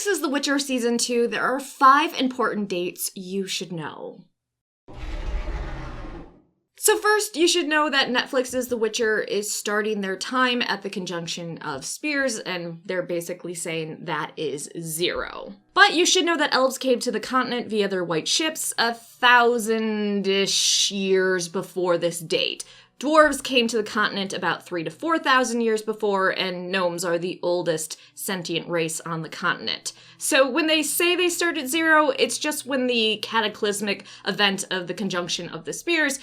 Netflix's The Witcher Season 2, there are 5 important dates you should know. So first, you should know that Netflix's The Witcher is starting their time at the conjunction of spears, and they're basically saying that is 0. But you should know that elves came to the continent via their white ships 1,000-ish years before this date. Dwarves came to the continent about 3,000 to 4,000 years before, and gnomes are the oldest sentient race on the continent. So when they say they start at 0, it's just when the cataclysmic event of the conjunction of the spears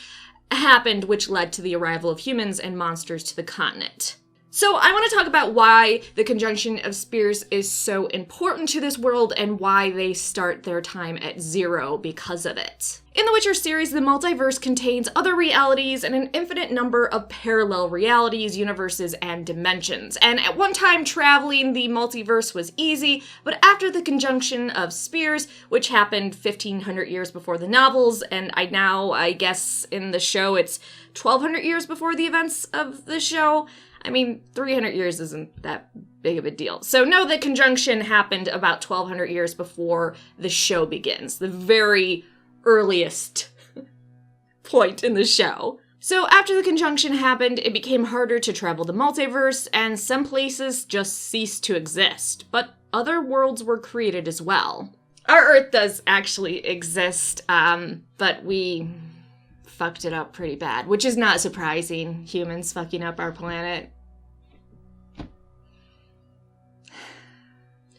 happened, which led to the arrival of humans and monsters to the continent. So I want to talk about why the conjunction of spears is so important to this world and why they start their time at 0 because of it. In the Witcher series, the multiverse contains other realities and an infinite number of parallel realities, universes, and dimensions. And at one time, traveling the multiverse was easy, but after the conjunction of spears, which happened 1,500 years before the novels, and I guess in the show it's 1,200 years before the events of the show, 300 years isn't that big of a deal. So know that conjunction happened about 1,200 years before the show begins, the very earliest point in the show. So after the conjunction happened, it became harder to travel the multiverse, and some places just ceased to exist. But other worlds were created as well. Our Earth does actually exist, but we fucked it up pretty bad, which is not surprising. Humans fucking up our planet.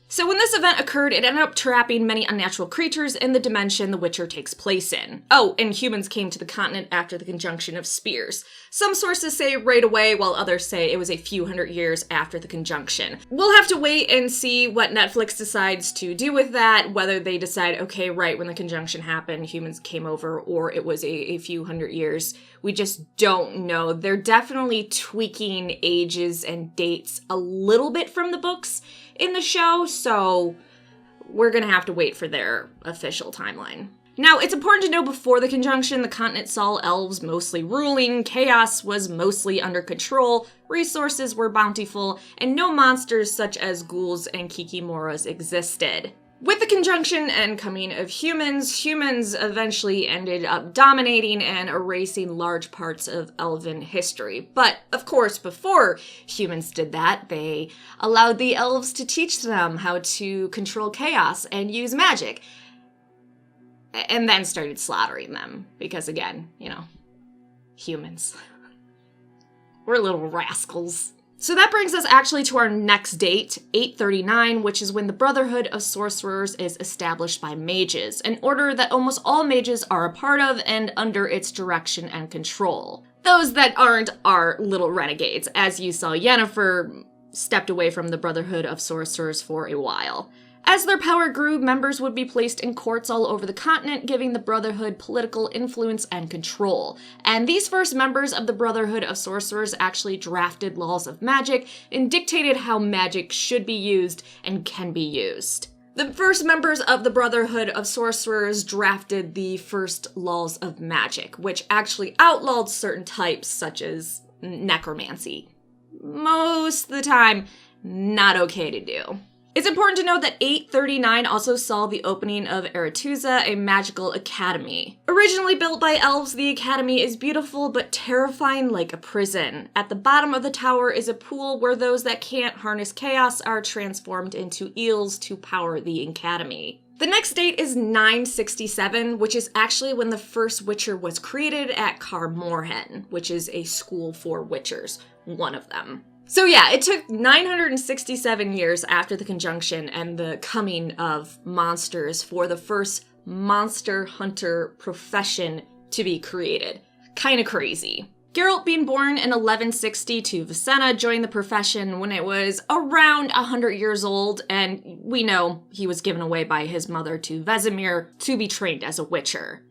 So when this event occurred, it ended up trapping many unnatural creatures in the dimension The Witcher takes place in. Oh, and humans came to the continent after the conjunction of spears. Some sources say right away, while others say it was a few hundred years after the conjunction. We'll have to wait and see what Netflix decides to do with that, whether they decide, okay, right when the conjunction happened, humans came over, or it was a few hundred years. We just don't know. They're definitely tweaking ages and dates a little bit from the books in the show, so we're gonna have to wait for their official timeline. Now, it's important to know before the conjunction, the continent saw elves mostly ruling, chaos was mostly under control, resources were bountiful, and no monsters such as ghouls and kikimoras existed. With the conjunction and coming of humans eventually ended up dominating and erasing large parts of elven history. But, of course, before humans did that, they allowed the elves to teach them how to control chaos and use magic. And then started slaughtering them. Because, again, humans. We're little rascals. So that brings us actually to our next date, 839, which is when the Brotherhood of Sorcerers is established by mages, an order that almost all mages are a part of and under its direction and control. Those that aren't are little renegades. As you saw, Yennefer stepped away from the Brotherhood of Sorcerers for a while. As their power grew, members would be placed in courts all over the continent, giving the Brotherhood political influence and control. And these first members of the Brotherhood of Sorcerers actually drafted laws of magic and dictated how magic should be used and can be used. The first members of the Brotherhood of Sorcerers drafted the first laws of magic, which actually outlawed certain types such as necromancy. Most of the time, not okay to do. It's important to note that 839 also saw the opening of Aretuza, a magical academy. Originally built by elves, the academy is beautiful but terrifying like a prison. At the bottom of the tower is a pool where those that can't harness chaos are transformed into eels to power the academy. The next date is 967, which is actually when the first Witcher was created at Kaer Morhen, which is a school for Witchers, one of them. So yeah, it took 967 years after the conjunction and the coming of monsters for the first monster hunter profession to be created. Kinda crazy. Geralt, being born in 1160 to Vicenna, joined the profession when it was around 100 years old, and we know he was given away by his mother to Vesemir to be trained as a Witcher.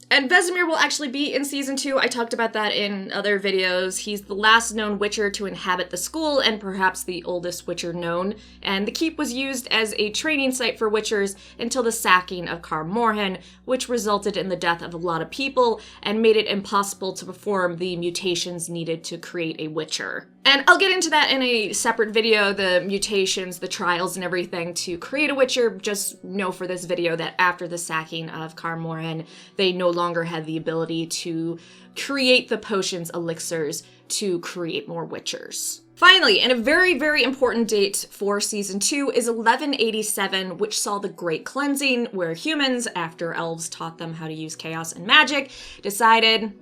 And Vesemir will actually be in Season 2. I talked about that in other videos. He's the last known Witcher to inhabit the school, and perhaps the oldest Witcher known. And the keep was used as a training site for Witchers until the sacking of Kaer Morhen, which resulted in the death of a lot of people and made it impossible to perform the mutations needed to create a Witcher. And I'll get into that in a separate video, the mutations, the trials, and everything to create a Witcher. Just know for this video that after the sacking of Kaer Morhen, they no longer had the ability to create the potions, elixirs, to create more Witchers. Finally, and a very, very important date for Season 2 is 1187, which saw the Great Cleansing, where humans, after elves taught them how to use chaos and magic, decided,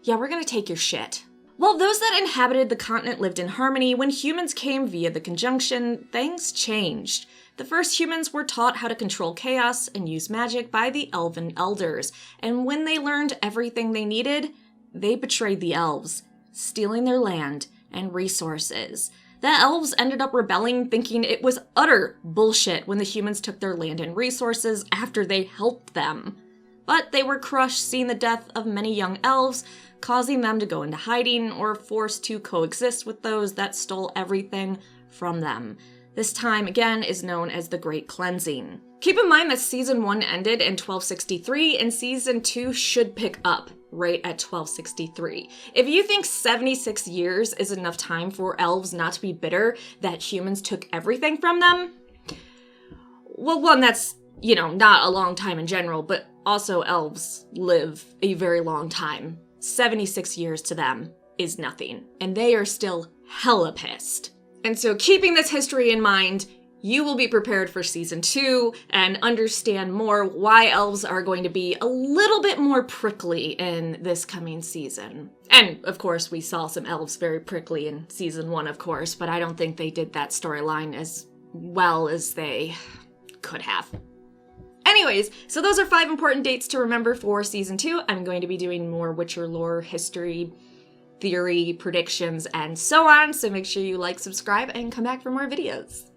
yeah, we're gonna take your shit. While those that inhabited the continent lived in harmony, when humans came via the conjunction, things changed. The first humans were taught how to control chaos and use magic by the elven elders, and when they learned everything they needed, they betrayed the elves, stealing their land and resources. The elves ended up rebelling, thinking it was utter bullshit when the humans took their land and resources after they helped them. But they were crushed seeing the death of many young elves, causing them to go into hiding or forced to coexist with those that stole everything from them. This time, again, is known as the Great Cleansing. Keep in mind that Season 1 ended in 1263, and Season 2 should pick up right at 1263. If you think 76 years is enough time for elves not to be bitter that humans took everything from them, well, one, that's, not a long time in general, but also elves live a very long time. 76 years to them is nothing, and they are still hella pissed. And so keeping this history in mind, you will be prepared for Season 2 and understand more why elves are going to be a little bit more prickly in this coming season. And, of course, we saw some elves very prickly in Season 1, of course, but I don't think they did that storyline as well as they could have. Anyways, so those are 5 important dates to remember for Season 2. I'm going to be doing more Witcher lore, history, theory, predictions, and so on, so make sure you like, subscribe, and come back for more videos.